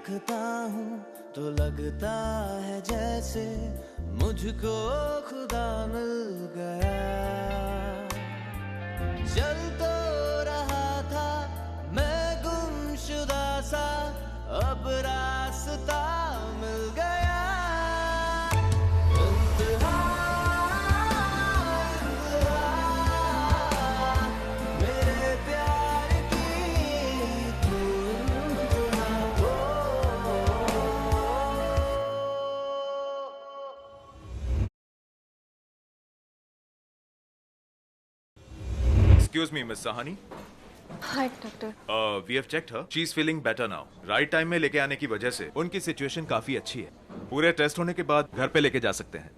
देखता हूँ तो लगता है जैसे मुझको खुदा मिल गया। चल तो रहा था मैं गुमशुदा सा, अब रास्ता मिल गया। Excuse me, Miss Sahani. Hi, doctor. We have checked her. She's feeling better now. Right time में लेके आने की वजह से उनकी सिचुएशन काफी अच्छी है। पूरे टेस्ट होने के बाद घर पे लेके जा सकते हैं।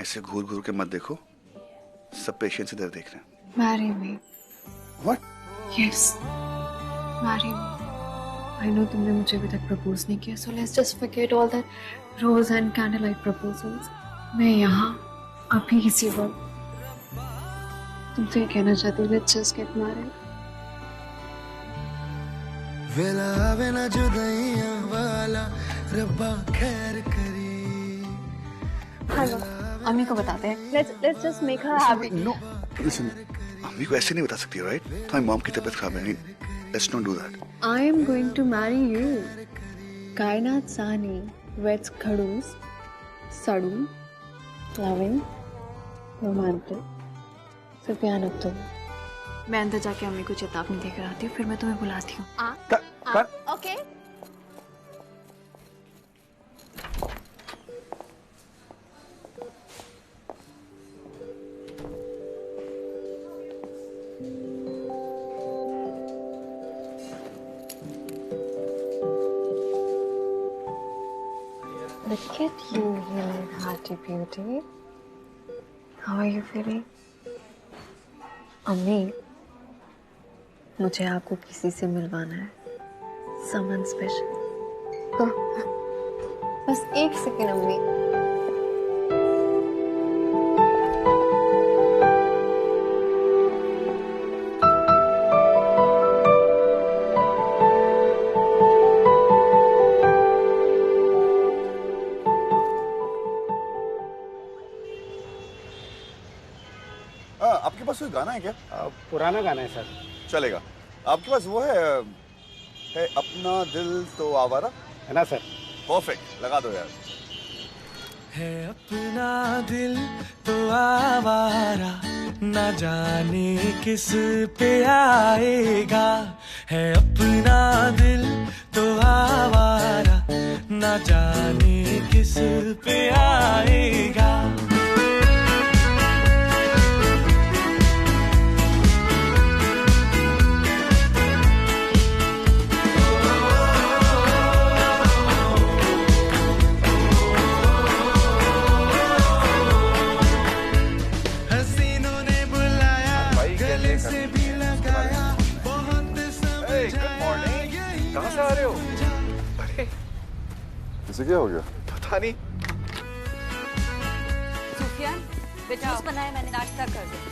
ऐसे घूर घूर के मत देखो, सब पेशेंट्स इधर देख रहे हैं। Marry me. What? Yes. Marry me. I know तुमने मुझे अभी तक प्रपोज नहीं किया, so let's just forget all that rose and candlelight proposals. मैं यहाँ अभी इसी वक्त तुमसे कहना चाहती हूँ, let's just get married. वेला आवे ना जुदाइयां वाला रब्बा खैर करी। हेलो, अम्मी को बताते हैं. Let's just make her happy. No, listen, अम्मी को ऐसे नहीं बता सकती, right? तुम्हारी मॉम की तबीयत खराब है, let's not do that. I am going to marry you. कायनात सानी weds खड़ूस, सड़ू, loving, romantic. सुफियान अब तुम. मैं अंदर जाके अम्मी को चेतावनी देकर आती हूँ, फिर मैं तुम्हें बुलाती हूँ. Okay. Look at you, you hearty beauty. How are you feeling? अम्मी, मुझे आपको किसी से मिलवाना है. Someone special. तो बस एक सेकेंड अम्मी. आपके पास कोई गाना है क्या? पुराना गाना है सर. चलेगा. आपके पास वो है अपना दिल तो आवारा, है ना सर? परफेक्ट, लगा दो यार. है अपना दिल तो आवारा, न जाने किस पे आएगा. है अपना दिल तो आवारा, न जाने किस पे आएगा. कहाँ से आ रहे हो? अरे इसे क्या हो गया? पता नहीं. सुफियान, जूस बनाए, मैंने नाश्ता कर दिया.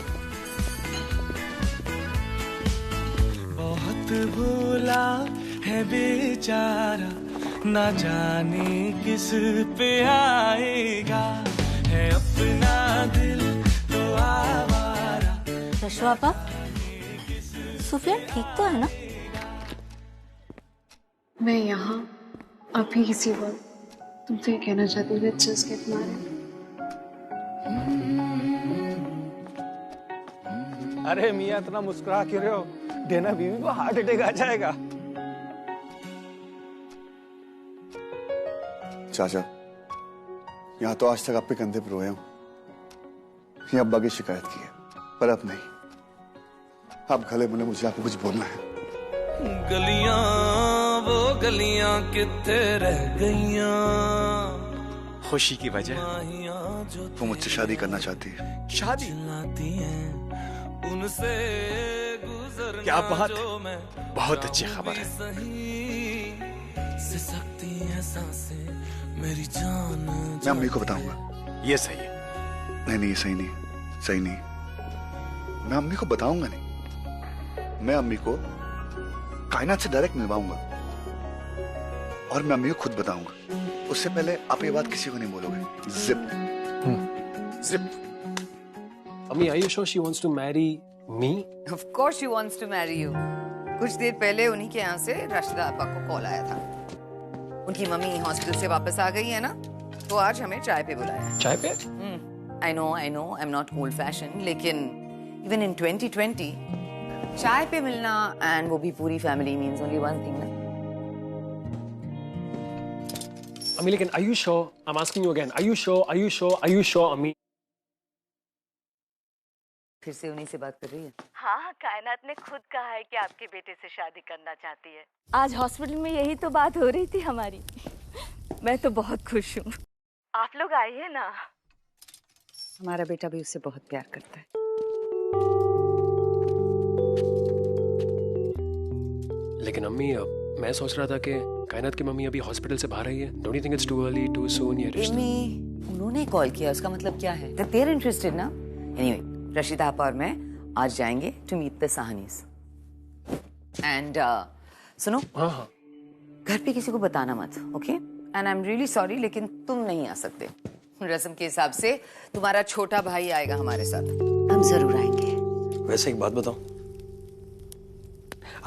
बहुत भूला है बेचारा, ना जाने किस पे आएगा. है अपना दिल तो आवारा. रशवा, सुफियान ठीक तो है ना? मैं यहाँ अभी इसी वक्त तुमसे कहना चाहती हूँ, let's just get married. अरे मियाँ, इतना मुस्कुरा क्यों रहे हो? देना बीवी को हार्ट अटैक आ जाएगा. चाचा, यहाँ तो आज तक आपके कंधे पर रोया हूँ. ये अब्बा की शिकायत की है, पर अब नहीं. आप गले मिले, मुझे आपको कुछ बोलना है. गलियां वो गलियां कित्थे रह गईयां. खुशी की वजह वो मुझसे शादी करना चाहती है. शादी? उनसे क्या बात है, बहुत अच्छी खबर है. मेरी जान मैं अम्मी को बताऊंगा. ये सही है. नहीं, ये सही नहीं. मैं अम्मी को बताऊंगा नहीं, मैं अम्मी को कायनात से डायरेक्ट मिलवाऊंगा और मैं अम्मी को खुद बताऊंगा। उससे पहले आप ये बात किसी को नहीं बोलोगे। Zip zip. अम्मी, are you sure she wants to marry me? Of course she wants to marry you. कुछ देर पहले उन्हीं के यहाँ से राशिदा आपा को कॉल आया था। उनकी मम्मी हॉस्पिटल से वापस आ गई है ना, तो आज हमें चाय पे बुलाया है। चाय पे? I know, I'm not old fashioned, लेकिन even in 2020 चाय पे मिलना and वो भी पूरी family means only one thing ना। अम्मी, लेकिन are you sure? I'm asking you again. Are you sure? Are you sure? Are you sure, अम्मी? फिर से उन्हीं से बात कर रही है। हाँ, कायनात ने खुद कहा है कि आपके बेटे से शादी करना चाहती है। आज हॉस्पिटल में यही तो बात हो रही थी हमारी। मैं तो बहुत खुश हूँ। आप लोग आइए ना। हमारा बेटा भी उससे बहुत प्यार करता है। लेकिन अम्मी, मैं सोच रहा था कि कायनात की मम्मी अभी हॉस्पिटल से बाहर आई है। Don't you think it's too early, too soon? ये रिश्ता? उन्होंने कॉल किया, उसका मतलब क्या है? That they're interested ना? Anyway, रशीदा आपा और मैं आज जाएंगे to meet the Sahanis. And सुनो, हाँ, घर पे किसी को बताना मत, okay? And I'm really sorry, लेकिन तुम नहीं आ सकते। रस्म के हिसाब से तुम्हारा छोटा भाई आएगा हमारे साथ। हम जरूर आएंगे। वैसे एक बात बताओ,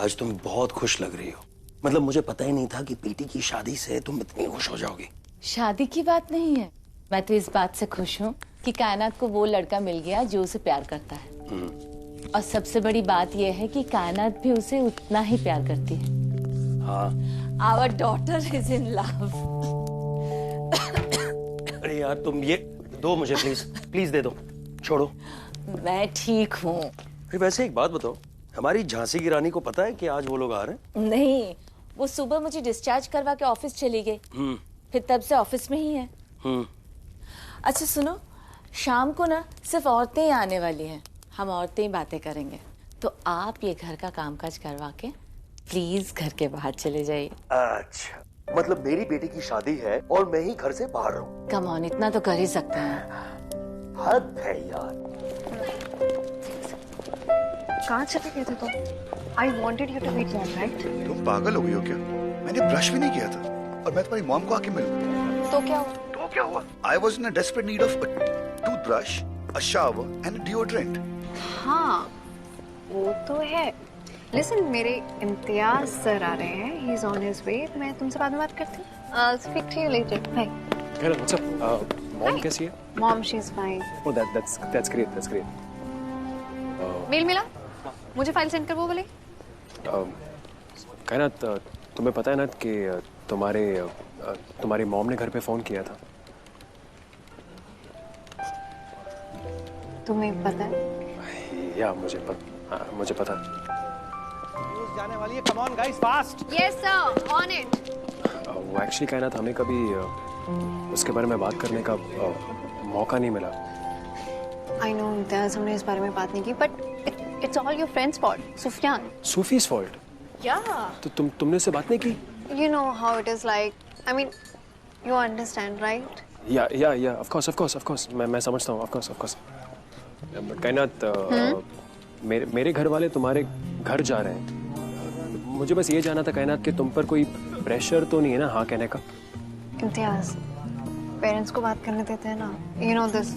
आज तुम बहुत खुश लग रही हो। मतलब मुझे पता ही नहीं था कि बेटी की शादी से तुम इतनी खुश हो जाओगी। शादी की बात नहीं है, मैं तो इस बात से खुश हूँ कि कायनात को वो लड़का मिल गया जो उसे प्यार करता है। और सबसे बड़ी बात यह है कि कायनात भी उसे उतना ही प्यार करती है। हाँ। Our daughter is in love. अरे यार, तुम ये दो मुझे, प्लीज दे दो, छोड़ो। मैं ठीक हूँ। वैसे एक बात बताओ, हमारी झांसी की रानी को पता है कि आज वो लोग आ रहे हैं? नहीं, वो सुबह मुझे डिस्चार्ज करवा के ऑफिस चली गई। फिर तब से ऑफिस में ही है। अच्छा सुनो, शाम को ना सिर्फ औरतें ही आने वाली हैं। हम औरतें ही बातें करेंगे। तो आप ये घर का कामकाज करवा के प्लीज घर के बाहर चले जाइए। अच्छा, मतलब मेरी बेटी की शादी है और मैं ही घर से बाहर रहूं? कम ऑन, इतना तो कर ही सकते हैं। हद है यार। कहाँ चले गए थे तुम? I wanted you to meet mom, right? तुम पागल हो गई हो क्या? मैंने ब्रश भी नहीं किया था और मैं तुम्हारी मॉम को आके मिलूं। तो क्या हुआ? I was in a desperate need of a toothbrush, a shower and a deodorant. हाँ, वो तो है। Listen, मेरे इम्तियाज सर आ रहे हैं। He's on his way. मैं तुमसे बाद में बात करती हूँ। I'll speak to you later. Bye. Hello, what's up? Mom कैसी है? Mom, she's fine. Oh, that's great. That's great. Mail मिला? मुझे फाइल सेंड कर वो वाली। कायनात, तुम्हें पता है ना कि तुम्हारी मॉम ने घर पे फोन किया था। तुम्हें पता है? या मुझे पता। न्यूज़ जाने वाली है, come on guys, fast. Yes sir, on it. वो एक्चुअली कायनात, हमें कभी उसके बारे में बात करने का मौका नहीं मिला। I know, इम्तियाज, हमने इस बारे में बात नहीं की, but it's all your friend's fault, Sufiyan. सूफी's fault? Yeah. तो तुमने उससे बात नहीं की? You know how it is like. I mean, you understand, right? Yeah. Of course. मैं समझता हूँ. Of course. कायनात, मेरे घर वाले तुम्हारे घर जा रहे हैं। मुझे बस ये जानना था कायनात कि तुम पर कोई प्रेशर तो नहीं है ना हाँ कहने का? इम्तियाज, पेरेंट्स को बात करने देते हैं ना। You know this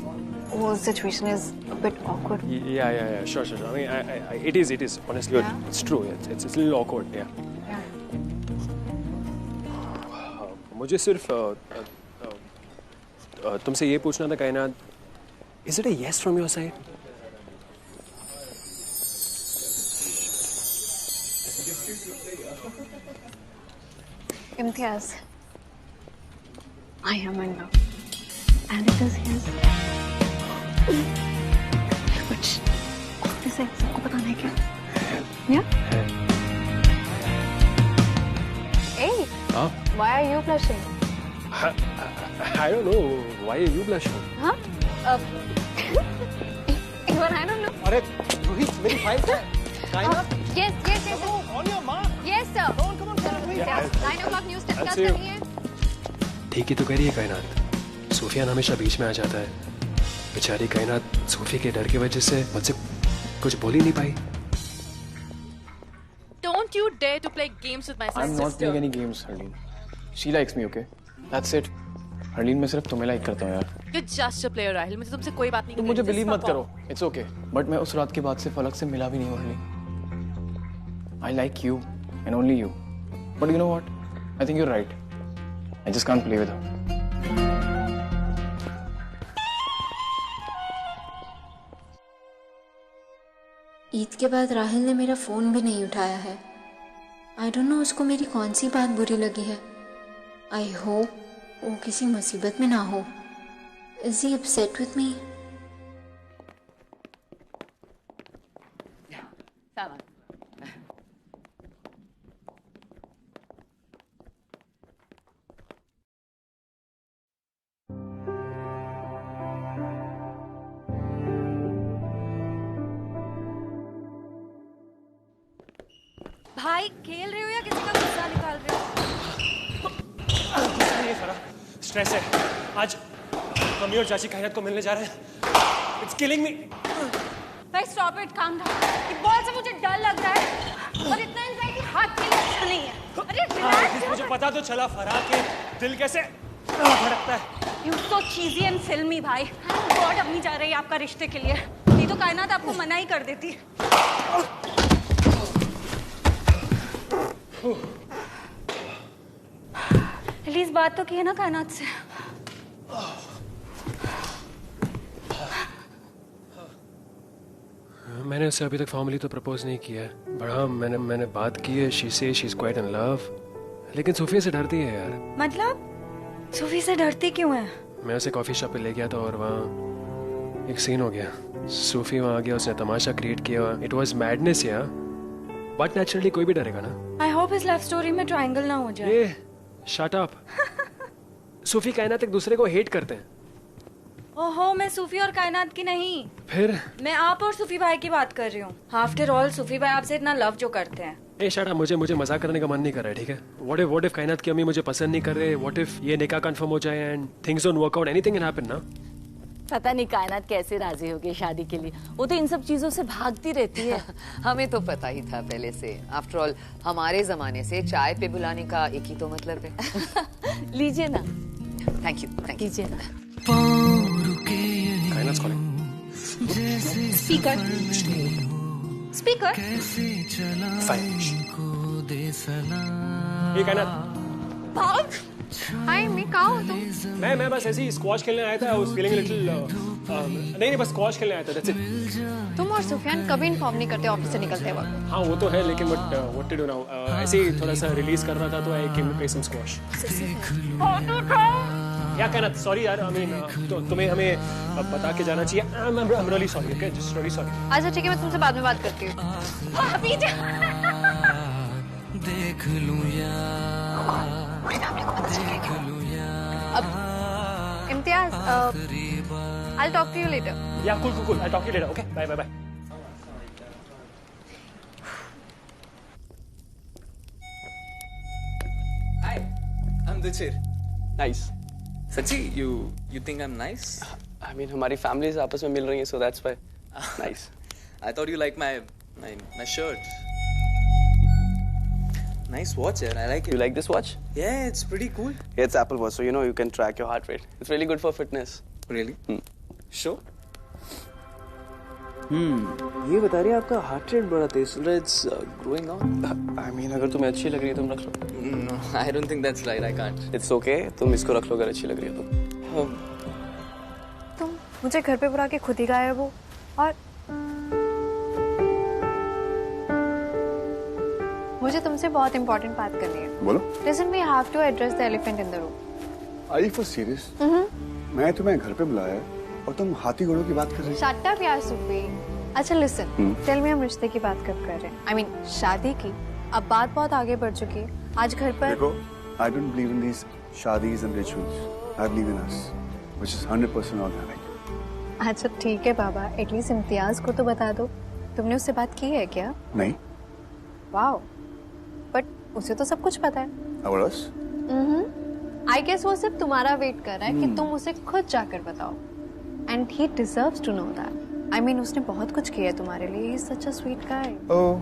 whole situation is a bit awkward. Yeah. Sure. I mean, it is. Honestly, Yeah. it's true. It's a little awkward. Yeah. मुझे सिर्फ तुमसे ये पूछना था कायनात, is it a yes from your side? Imtiaz, I am in love, and it is his. But सबको पता नहीं क्या? Yeah? Hey, why are you blushing? I don't know. Why are you blushing? Huh? Even I don't know. अरे रोहित, मेरी file है। कायनात, Yes. on your mark. Yes, sir. Come on. 9 o'clock news discuss That's you. करनी है। ठीक ही तो कह रही है कायनात। सूफियान हमेशा बीच में आ जाता है। बेचारी कायनात सूफी के डर की वजह से मुझसे कुछ बोल ही नहीं पाई। Don't you dare to play games with my sister. I'm not playing any games, Harleen. She likes me, okay? That's it. Harleen मैं सिर्फ तुम्हें लाइक करता हूँ यार। You're just a player, Rahil. मुझे तुमसे कोई बात नहीं तुम मुझे बिलीव मत करो। It's okay. But मैं उस रात के बाद से फलक से मिला भी नहीं हूँ Harleen. I like you and only you. But you know what? I think you're right. I just can't play with her. Eid के बाद राहिल ने मेरा फ़ोन भी नहीं उठाया है। आई डोंट नो उसको मेरी कौन सी बात बुरी लगी है। आई होप वो किसी मुसीबत में ना हो। Is he upset with me? भाई खेल रहे हो या किसी का गुस्सा निकाल रहे हो? गुस्सा नहीं है फरा, स्ट्रेस है। आज मम्मी और चाची कायनात को मिलने जा रहे हैं। It's killing me. भाई stop it, calm down. ये बॉल से मुझे डर लग रहा है और इतना एंजाइटी हाथ के लिए अच्छा नहीं है। अरे रिलैक्स। मुझे पता तो चला फरा के दिल कैसे धड़कता है। You so cheesy and filmy भाई। गॉड अम्मी जा रही है आपका रिश्ते के लिए। नहीं तो कायनात आपको मना ही कर देती। प्लीज बात तो की है ना कायनात से। मैंने उससे अभी तक फॉर्मली तो प्रपोज नहीं किया है, बट हाँ मैंने बात की है। शी से she is quite in love, लेकिन सोफिया से डरती है यार। मतलब सोफी से डरती क्यों है? मैं उसे कॉफी शॉप पे ले गया था और वहाँ एक सीन हो गया। सोफी वहाँ आ गया, उसने तमाशा क्रिएट किया। इट वाज मैडनेस यार, बट नेचुरली कोई भी डरेगा ना। आई होप इस लव स्टोरी में ट्रायंगल ना हो जाए। Shut up. सूफी कायनात एक दूसरे को हेट करते हैं। ओहो, मैं सूफी और कायनात की नहीं, फिर मैं आप और सूफी भाई की बात कर रही हूँ। आफ्टर ऑल सूफी भाई आपसे इतना लव जो करते हैं। ए शट अप, मुझे मजाक करने का मन नहीं कर रहा है, ठीक है? व्हाट इफ कायनात की अम्मी मुझे पसंद नहीं कर रहे? व्हाट इफ ये निकाह कंफर्म हो जाए and things don't work out? Anything can happen ना। पता नहीं कायनात कैसे राजी होगी शादी के लिए। वो तो इन सब चीजों से भागती रहती है। हमें तो पता ही था पहले से। आफ्टर ऑल हमारे जमाने से चाय पे बुलाने का एक ही तो मतलब है। लीजिए ना। थैंक यू लीजिए ना। कायनात कॉलिंग। Speaker speaker. फाइन। ये कायनात। भाग। हाय, मैं कहाँ हो तुम? मैं बस ऐसे ही स्क्वॉश खेलने आया था। I was feeling a little नहीं बस स्क्वॉश खेलने आया था, that's it। तुम और सुफियान कभी इन्फॉर्म नहीं करते ऑफिस से निकलते वक्त। हाँ वो तो है, लेकिन but what to do now. ऐसे ही थोड़ा सा रिलीज कर रहा था तो I came to play some squash. क्या कहना? सॉरी यार, आई मीन तो तुम्हें हमें बता के जाना चाहिए। I am really sorry, okay, just really sorry. अच्छा ठीक है, मैं तुमसे बाद में बात करती हूँ। देख लूं यार, अब Imtiaz, I'll talk to you later. Yeah, cool. I'll talk to you later. Okay, bye. Hi, I'm Duchir. Nice. Sachi, you think I'm nice? I mean, हमारी families आपस में मिल रही हैं, so that's why. Nice. I thought you liked my shirt. Nice watch, yaar. I like it. You like this watch? Yeah, it's pretty cool. Yeah, it's Apple Watch, so you know you can track your heart rate. It's really good for fitness. Really? Sure. ये बता रही है आपका heart rate बड़ा तेज चल रहा है. It's growing on. I mean, अगर तुम्हें अच्छी लग रही है तुम रख लो. No, I don't think that's right. I can't. It's okay. तुम इसको रख लो अगर अच्छी लग रही है तो. तुम मुझे घर पे बुला के खुद ही गायब हो और मुझे तुमसे बहुत इंपॉर्टेंट बात करनी है. बोलो. Listen, we have to address the elephant in the room. Are you for serious? मैं तुम्हें घर पे बुलाया और तुम हाथी घोड़ों की बात कर रही हो. Shut up यार सुफी. अच्छा listen, tell me हम रिश्ते की बात कब कर रहे हैं? I mean शादी की. अब बात बहुत आगे बढ़ चुकी है. आज घर पर. देखो, I don't believe in these shadis and rituals. I believe in us, which is 100% organic. अच्छा ठीक है बाबा. एटलीस्ट इम्तियाज को तो बता दो. तुमने उससे बात की है क्या? नहीं. वाओ. बट उसे तो सब कुछ पता है. About us? I guess वो सिर्फ तुम्हारा वेट कर रहा है कि तुम उसे खुद जाकर बताओ. And he deserves to know that. I mean, उसने बहुत कुछ किया है तुम्हारे लिए. He's such a sweet guy. Oh,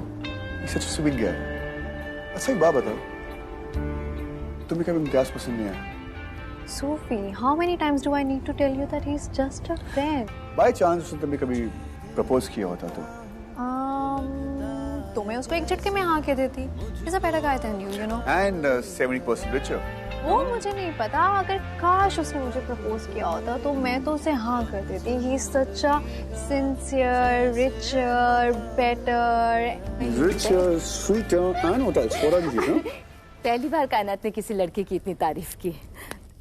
he's such a sweet guy. अच्छा एक बात बताओ, तुम्हें कभी इम्तियाज पसंद नहीं आया? Sophie, how many times do I need to tell you that he's just a friend? By chance उसने तुम्हें कभी प्रपोज किया होता तो? तो मैं उसको एक झटके में हाँ कह देती. He's a better guy than you, you know. And 70% richer. वो मुझे नहीं पता. अगर काश उसने मुझे प्रपोज किया होता तो मैं तो उसे हाँ कर देती. He's such a sincere, richer, better. Richer, sweeter, and what else? और आगे जी, पहली बार कायनात ने किसी लड़के की इतनी तारीफ की.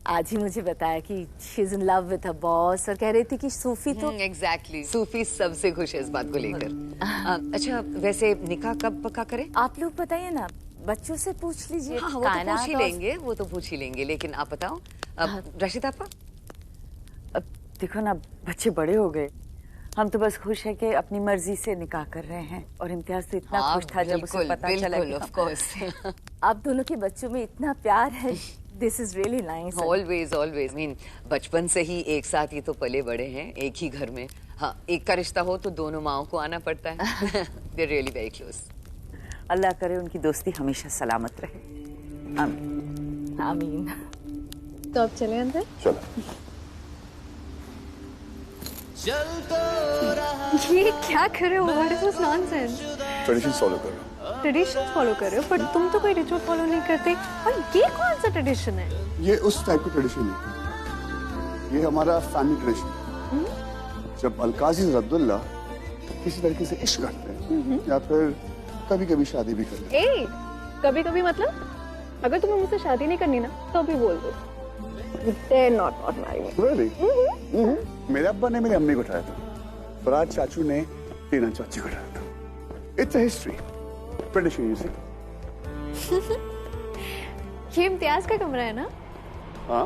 आज ही मुझे बताया कि she is in love with her boss और कह रही थी कि सूफी तो एग्जैक्टली सूफी सबसे खुश है इस बात को लेकर. अच्छा वैसे निकाह कब पक्का करें? आप लोग बताइए ना, बच्चों से पूछ लीजिए. हाँ, वो तो पूछ ही लेंगे, वो तो पूछ ही लेंगे. लेकिन आप बताओ रशीदा आपा. अब देखो ना, बच्चे बड़े हो गए. हम तो बस खुश है कि अपनी मर्जी से निकाह कर रहे हैं. और इम्तियाज तो इतना खुश था जब उसे पता चला कि ऑफ कोर्स आप दोनों के बच्चों में इतना प्यार है. This is really nice. Always, always. I mean, बचपन से ही एक साथ ये तो पले बड़े हैं एक ही घर में. हाँ, एक का रिश्ता हो तो दोनों माओं को आना पड़ता है. They're really very close. अल्लाह करे उनकी दोस्ती हमेशा सलामत रहे. आमीन. आमीन. तो अब चले अंदर. चलो. ये क्या कर रहे हो? What is this nonsense? Tradition follow कर रहा हूँ. ट्रेडिशन फॉलो कर रहे हो, पर तुम तो कोई रिचुअल फॉलो नहीं करते. और ये कौन सा ट्रेडिशन है? ये उस टाइप का ट्रेडिशन है. ये हमारा फैमिली ट्रेडिशन. जब अलकाजी अब्दुल्ला किसी लड़की से इश्क करते हैं या फिर कभी-कभी शादी भी करते हैं. ए, कभी-कभी मतलब? अगर तुम्हें मुझसे शादी नहीं करनी ना, तो भी बोल दो. You dare not marry me. Really? मेरे अब्बा ने मेरी अम्मी को उठाया था. फराज चाचू ने टीना चाची को उठाया था. It's a history. Tradition, you see. ये इम्तियाज का कमरा है ना? हाँ.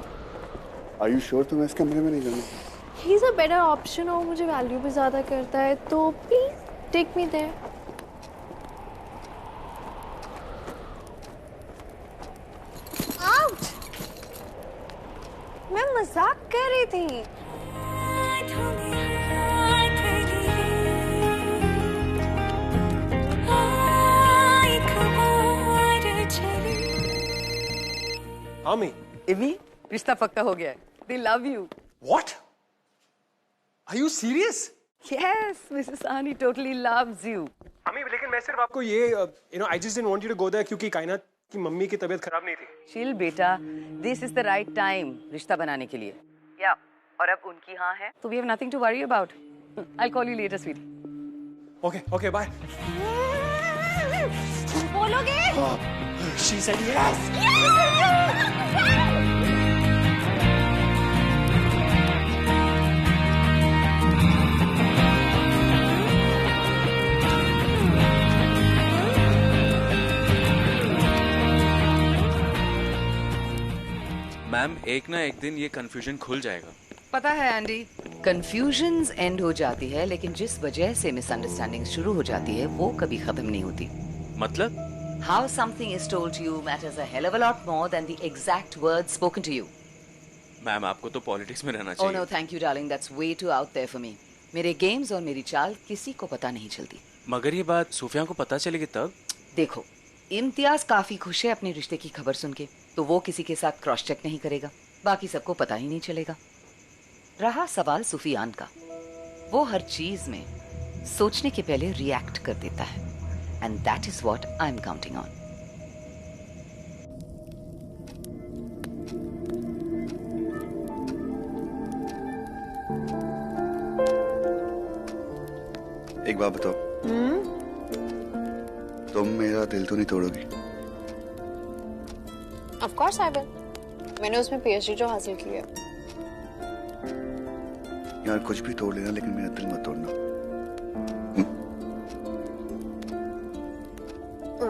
Are you sure तुम्हें इस कमरे में नहीं जाना? He's a better option और मुझे वैल्यू भी ज्यादा करता है, तो please take me there. Out! मैं मजाक कर रही थी. Ami. इवी रिश्ता पक्का हो गया है. They love you. What? Are you serious? Yes, Mrs. Sahni totally loves you. Ami, लेकिन मैं सिर्फ आपको ये I just didn't want you to go there क्योंकि कायनात की मम्मी की तबीयत खराब नहीं थी. Chill बेटा, this is the right time रिश्ता बनाने के लिए. या और अब उनकी हाँ है, तो we have nothing to worry about. I'll call you later, sweetie. Okay, bye. बोलोगे? She said yes. मैम, एक ना एक दिन ये कंफ्यूजन खुल जाएगा. पता है एंडी, कंफ्यूजन्स एंड हो जाती है, लेकिन जिस वजह से मिसअंडरस्टैंडिंग शुरू हो जाती है वो कभी खत्म नहीं होती. मतलब? How something is told to you matters a hell of a lot more than the exact words spoken to you. Ma'am, आपको तो पॉलिटिक्स में रहना Oh चाहिए. no, thank you darling, that's way too out there for me. मेरे games और मेरी चाल किसी को पता नहीं चलती. मगर ये बात सूफिया को पता चलेगी तब. देखो, इम्तियाज काफी खुश है अपने रिश्ते की खबर सुन के, तो वो किसी के साथ क्रॉस चेक नहीं करेगा. बाकी सबको पता ही नहीं चलेगा. रहा सवाल सुफियान का, वो हर चीज में सोचने के पहले रिएक्ट कर देता है. And that is what I'm counting on. एक बात बताओ. तुम मेरा दिल तो नहीं तोड़ोगी? Of course I will. मैंने उसमें PhD जो हासिल की है. यार कुछ भी तोड़ लेना, लेकिन मेरा दिल मत तोड़ना.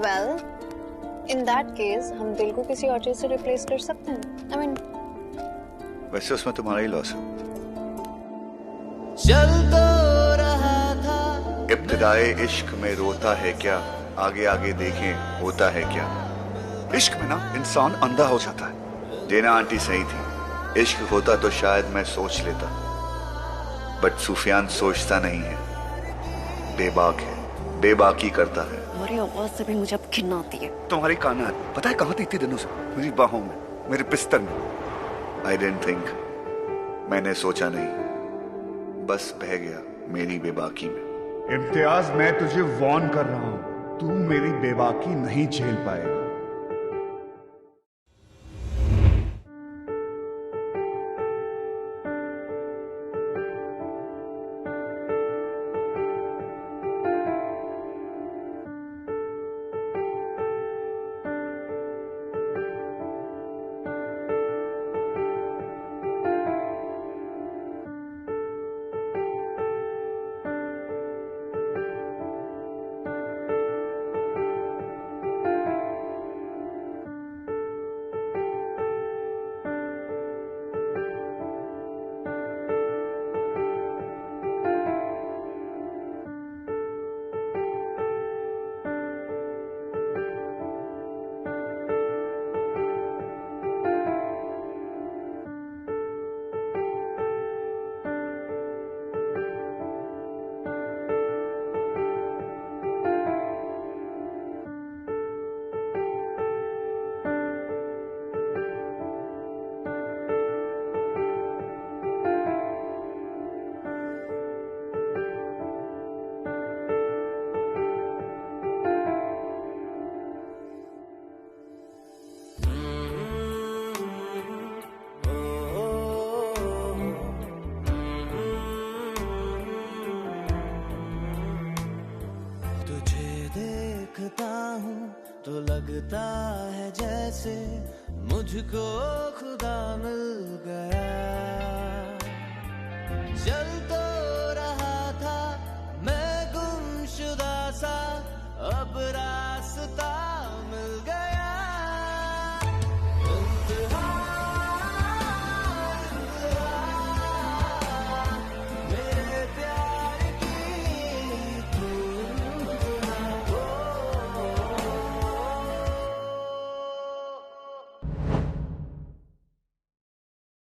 Well, in that case, हम दिल को किसी और चीज से रिप्लेस कर सकते हैं. I mean, वैसे उसमें तुम्हारा ही लॉस है. चल तो रहा था. इब्तिदाए इश्क में रोता है क्या, आगे आगे देखें होता है क्या. इश्क में ना इंसान अंधा हो जाता है. जेना आंटी सही थी. इश्क होता तो शायद मैं सोच लेता, बट सुफियान सोचता नहीं है. बेबाक है, बेबाकी करता है। तुम्हारी आवाज से भी मुझे अब घिन आती है। तुम्हारी कानात पता है कहाँ थी इतने दिनों से? मेरी बाहों में, मेरे बिस्तर में। आई डिडंट थिंक, मैंने सोचा नहीं, बस बह गया मेरी बेबाकी में। इम्तियाज, मैं तुझे वार्न कर रहा हूं, तू मेरी बेबाकी नहीं झेल पाएगा। तो लगता है जैसे मुझको खुदा मिल गया। चल